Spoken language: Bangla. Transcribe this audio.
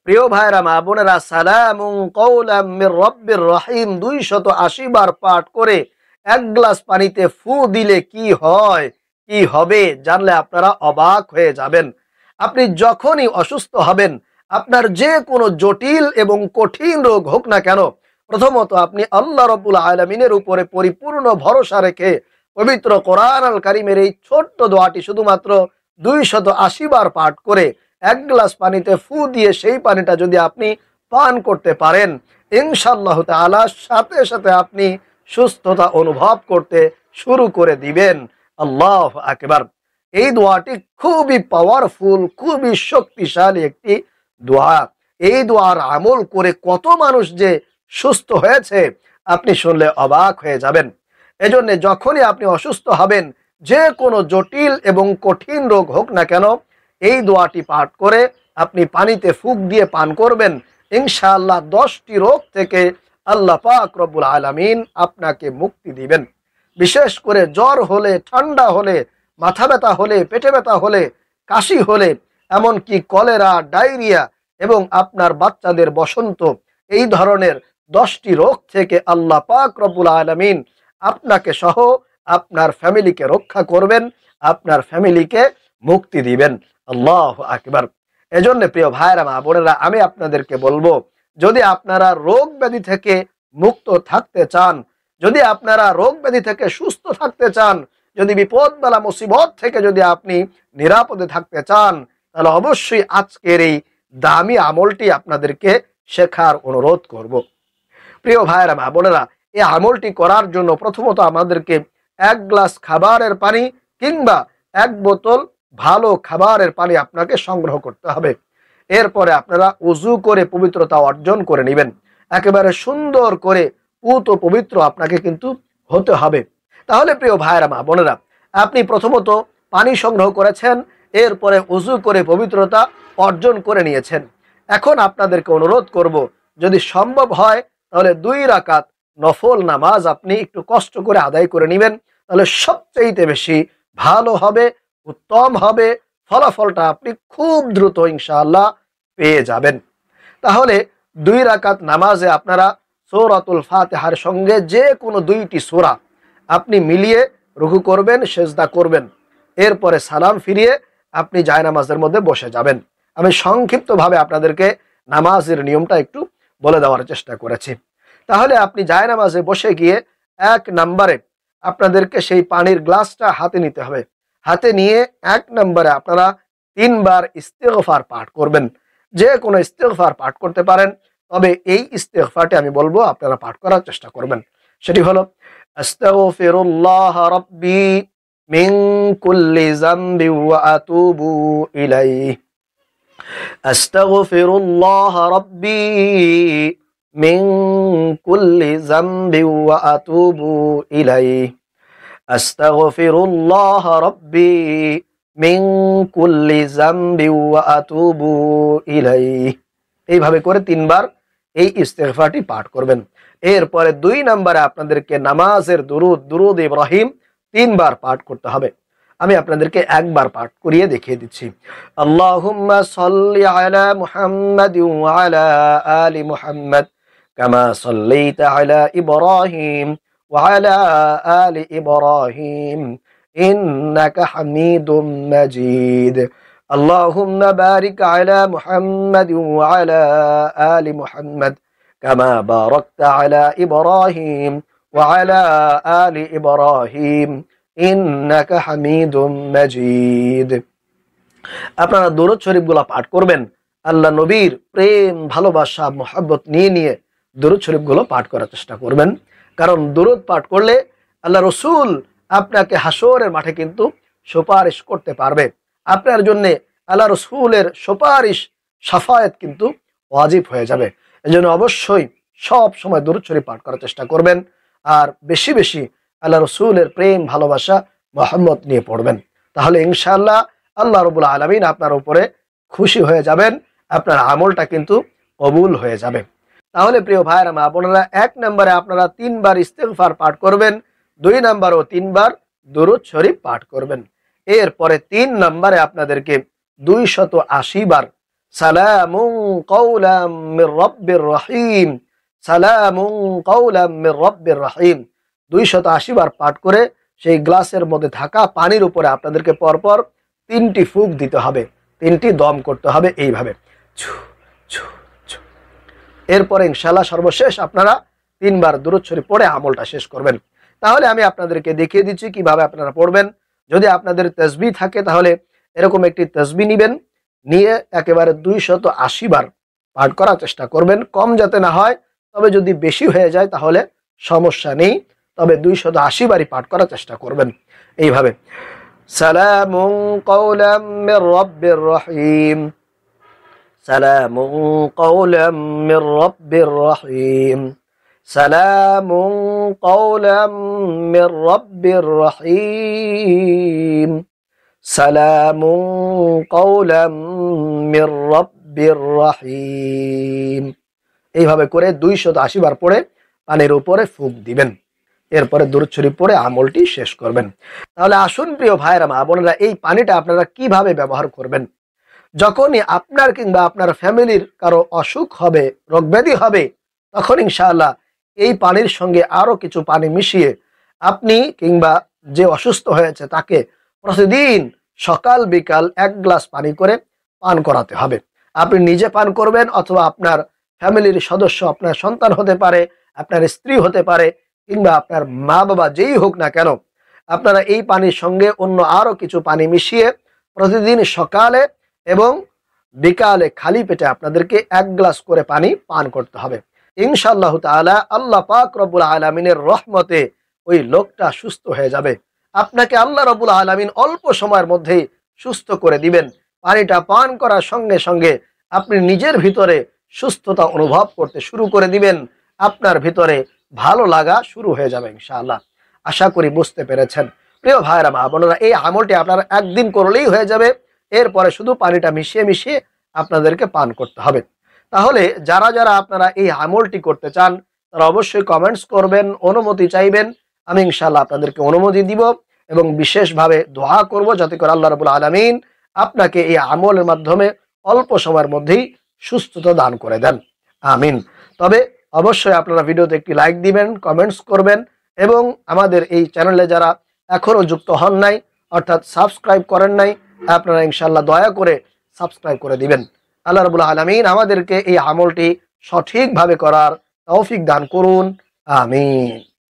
প্রিয় ভাইরা মা বোনেরা, সালামুন কওলাম মির রব্বির রহিম 280 বার পাঠ করে এক গ্লাস পানিতে ফু দিলে কি হয়, কি হবে জানলে আপনারা অবাক হয়ে যাবেন। আপনি যখনই অসুস্থ হবেন, আপনার যে কোনো জটিল এবং কঠিন রোগ হোক না কেন, প্রথমত আপনি আল্লাহ রাব্বুল আলামিনের উপরে পরিপূর্ণ ভরসা রেখে পবিত্র কোরআন আল কারীমের এই ছোট্ট দোয়াটি শুধুমাত্র 280 বার পাঠ করে এক গ্লাস পানিতে ফু দিয়ে সেই পানিটা যদি আপনি পান করতে পারেন, ইনশাআল্লাহ তাআলা সাথে সাথে আপনি সুস্থতা অনুভব করতে শুরু করে দিবেন। আল্লাহু আকবার। এই দোয়াটি খুবই পাওয়ারফুল, খুবই শক্তিশালী একটি দোয়া। এই দোয়ার আমল করে কত মানুষ যে সুস্থ হয়েছে আপনি শুনলে অবাক হয়ে যাবেন। এজন্য যখনই আপনি অসুস্থ হবেন, যে কোনো জটিল এবং কঠিন রোগ হোক না কেন, এই দোয়াটি পাঠ করে আপনি পানিতে ফুঁক দিয়ে পান করবেন। ইনশাআল্লাহ 10টি রোগ থেকে আল্লাহ পাক রব্বুল আলামিন আপনাকে মুক্তি দিবেন। বিশেষ করে জ্বর হলে, ঠান্ডা হলে, মাথা ব্যথা হলে, পেটে ব্যথা হলে, কাশি হলে, এমনকি কলেরা, ডায়রিয়া এবং আপনার বাচ্চাদের বসন্ত, এই ধরনের 10টি রোগ থেকে আল্লাহ পাক রব্বুল আলামিন আপনাকে সহ আপনার ফ্যামিলিকে রক্ষা করবেন, আপনার ফ্যামিলিকে মুক্তি দিবেন। আল্লাহু আকবার। এজন্য প্রিয় ভাইরা মা বোনেরা, আমি আপনাদেরকে বলবো, যদি আপনারা রোগ ব্যাধি থেকে মুক্ত থাকতে চান, যদি আপনারা রোগ ব্যাধি থেকে সুস্থ থাকতে চান, যদি বিপদ বালা মুসিবত থেকে যদি আপনি নিরাপদে থাকতে চান, তাহলে অবশ্যই আজকের এই দামি আমলটি আপনাদেরকে শেখার অনুরোধ করব। প্রিয় ভাইরা মা বোনেরা, এই আমলটি করার জন্য প্রথমত আমাদেরকে এক গ্লাস খাবারের পানি কিংবা এক বোতল ভালো খাবারের পানি আপনাকে সংগ্রহ করতে হবে। এরপরে আপনারা উযু করে পবিত্রতা অর্জন করে নেবেন। একেবারে সুন্দর করে পুত ও পবিত্র আপনাকে কিন্তু হতে হবে। তাহলে প্রিয় ভাইরা মা বোনেরা, আপনি প্রথমত পানি সংগ্রহ করেছেন, এরপরে উযু করে পবিত্রতা অর্জন করে নিয়েছেন। এখন আপনাদেরকে অনুরোধ করব, যদি সম্ভব হয় তাহলে 2 রাকাত নফল নামাজ আপনি একটু কষ্ট করে আদায় করে নেবেন, তাহলে সবচেয়ে বেশি ভালো হবে, উত্তম হবে, ফলাফলটা আপনি খুব দ্রুত ইনশাআল্লাহ পেয়ে যাবেন। তাহলে 2 রাকাত নামাজে আপনারা সূরাতুল ফাতিহার সঙ্গে যে কোনো 2টি সূরা আপনি মিলিয়ে রুকু করবেন, সেজদা করবেন। এরপরে সালাম ফিরিয়ে আপনি জায়নামাজের মধ্যে বসে যাবেন। আমি সংক্ষিপ্তভাবে আপনাদেরকে নামাজের নিয়মটা একটু বলে দেওয়ার চেষ্টা করেছি। তাহলে আপনি জায়নামাজে বসে গিয়ে 1 নম্বরে আপনাদেরকে সেই পানির গ্লাসটা হাতে নিতে হবে। হাতে নিয়ে 1 নম্বরে আপনারা 3 বার ইস্তিগফার পাঠ করবেন। যে কোনো ইস্তিগফার পাঠ করতে পারেন, তবে এই ইস্তিগফারটি আমি বলবো আপনারা পাঠ করার চেষ্টা করবেন। সেটি হলো আস্তাগফিরুল্লাহ রাব্বি মিন কুল্লি যামবি ওয়া আতুবু ইলাইহি। আস্তাগফিরুল্লাহ রাব্বি মিন কুল্লি যামবি ওয়া আতুবু ইলাইহি। আস্তাগফিরুল্লাহ রাব্বি মিন কুল্লি যামবি ওয়া আতুবু ইলাইহি। এইভাবে করে 3 বার এই ইস্তিগফারটি পাঠ করবেন। এরপরে 2 নম্বরে আপনাদেরকে নামাজের দুরূদ ইব্রাহিম 3 বার পাঠ করতে হবে। আমি আপনাদেরকে একবার পাঠ করিয়ে দেখিয়ে দিচ্ছি। আল্লাহুম্মা সাল্লি আলা মুহাম্মাদ ওয়া আলা আলি মুহাম্মাদ কামা সাল্লাইতা আলা ইব্রাহিম ওয়া আলা আলি ইব্রাহিম ইন্নাকা হামিদুম মাজিদ। আল্লাহুম্মা বারিক আলা মুহাম্মাদ ওয়া আলা আলি মুহাম্মাদ কামা বারাকতা আলা ইব্রাহিম ওয়া আলা আলি ইব্রাহিম ইন্নাকা হামিদুম মাজিদ। আপনারা দরুদ শরীফগুলো পাঠ করবেন। আল্লাহ নবীর প্রেম, ভালোবাসা, মহব্বত নিয়ে নিয়ে দরুদ শরীফগুলো পাঠ করার চেষ্টা করবেন। কারণ দরুদ পাঠ করলে আল্লাহ রসুল আপনাকে হাসরের মাঠে কিন্তু সুপারিশ করতে পারবে। আপনার জন্য আল্লাহ রসুলের সুপারিশ, শাফায়াত কিন্তু ওয়াজিব হয়ে যাবে। এজন্য অবশ্যই সব সময় দরুদ শরীফ পাঠ করার চেষ্টা করবেন, আর বেশি বেশি আল্লাহ রসুলের প্রেম, ভালোবাসা, মহব্বত নিয়ে পড়বেন। তাহলে ইনশাআল্লাহ আল্লাহ রাব্বুল আলামিন আপনার উপরে খুশি হয়ে যাবেন, আপনার আমলটা কিন্তু কবুল হয়ে যাবে। তাহলে প্রিয় ভাইরা মা বোনেরা, 1 নম্বরে আপনারা 3 বার ইস্তিগফার পাঠ করবেন, 2 নম্বরেও 3 বার দরুদ শরীফ পাঠ করবেন। এরপরে 3 নম্বরে আপনাদেরকে 280 বার সালামুন কওলাম মির রব্বির রহিম, সালামুন কওলাম মির রব্বির রহিম 280 বার পাঠ করে সেই গ্লাসের মধ্যে থাকা পানির উপরে আপনাদেরকে পরপর 3টি ফুঁক দিতে হবে, 3টি দম করতে হবে এইভাবে। ছু ছু ছু। এরপরে ইনশাআল্লাহ সর্বশেষ আপনারা 3 বার দুরূদ শরীফ পড়ে আমলটা শেষ করবেন। তাহলে আমি আপনাদেরকে দেখিয়ে দিচ্ছি কিভাবে আপনারা পড়বেন। যদি আপনাদের তাসবিহ থাকে তাহলে এরকম একটি তাসবিহ নেবেন, নিয়ে একেবারে 280 বার পাঠ করার চেষ্টা করবেন। কম যাতে না হয়, তবে যদি বেশি হয়ে যায় তাহলে সমস্যা নেই, তবে 280 বারই পাঠ করার চেষ্টা করবেন এইভাবে। সালামুন কওলাম মির রব্বির রহিম, সালামুন কওলাম মির রব্বির রহিম, সালামুন কওলাম মির রব্বির রহিম, সালামুন কওলাম মির রব্বির রহিম। এইভাবে করে 280 বার পড়ে পানির উপরে ফুঁক দিবেন। এরপরে দুরূদ শরীফ পড়ে আমলটি শেষ করবেন। তাহলে আসুন প্রিয় ভাইরা মা বোনেরা, এই পানিটা আপনারা কিভাবে ব্যবহার করবেন। যখনই আপনার কিংবা আপনার ফ্যামিলির কারো অসুখ হবে, রোগব্যাধি হবে, তখন ইনশাআল্লাহ এই পানির সঙ্গে আরো কিছু পানি মিশিয়ে আপনি কিংবা যে অসুস্থ হয়েছে তাকে প্রতিদিন সকাল বিকাল 1 গ্লাস পানি করে পান করাতে হবে। আপনি নিজে পান করবেন অথবা আপনার ফ্যামিলির সদস্য, আপনার সন্তান হতে পারে, আপনার স্ত্রী হতে পারে, কিংবা আপনার মা বাবা যেই হোক না কেন, আপনারা এই পানির সঙ্গে অন্য আরো কিছু পানি মিশিয়ে প্রতিদিন সকালে এবং বিকালে খালি পেটে আপনাদেরকে 1 গ্লাস করে পানি পান করতে হবে। ইনশাআল্লাহ তাআলা আল্লাহ পাক রব্বুল আলামিনের রহমতে ওই লোকটা সুস্থ হয়ে যাবে। আপনাকে আল্লাহ রব্বুল আলামিন অল্প সময়ের মধ্যেই সুস্থ করে দিবেন। পানিটা পান করার সঙ্গে সঙ্গে আপনি নিজের ভিতরে সুস্থতা অনুভব করতে শুরু করে দিবেন। আপনার ভিতরে ভালো লাগা শুরু হয়ে যাবে ইনশাআল্লাহ। আশা করি বুঝতে পেরেছেন। প্রিয় ভাইরা মা বোনেরা, এই আমলটি আপনারা একদিন করলেই হয়ে যাবে। এরপরে শুধু পানিটা মিশিয়ে মিশিয়ে আপনাদেরকে পান করতে হবে। তাহলে যারা যারা আপনারা এই আমলটি করতে চান তারা অবশ্যই কমেন্টস করবেন, অনুমতি চাইবেন। আমি ইনশাআল্লাহ আপনাদেরকে অনুমতি দিব এবং বিশেষভাবে দোয়া করব যাতে করে আল্লাহ রাব্বুল আলামিন আপনাকে এই আমলের মাধ্যমে অল্প সময়ের মধ্যেই সুস্থতা দান করে দেন। আমিন। তবে অবশ্যই আপনারা ভিডিওতে একটি লাইক দিবেন, কমেন্টস করবেন এবং আমাদের এই চ্যানেলে যারা এখনো যুক্ত হন নাই, অর্থাৎ সাবস্ক্রাইব করেন নাই, আপনারা ইনশাআল্লাহ দয়া করে সাবস্ক্রাইব করে দিবেন। আল্লাহ রাব্বুল আলামিন আমাদেরকে এই আমলটি সঠিকভাবে করার তৌফিক দান করুন। আমিন।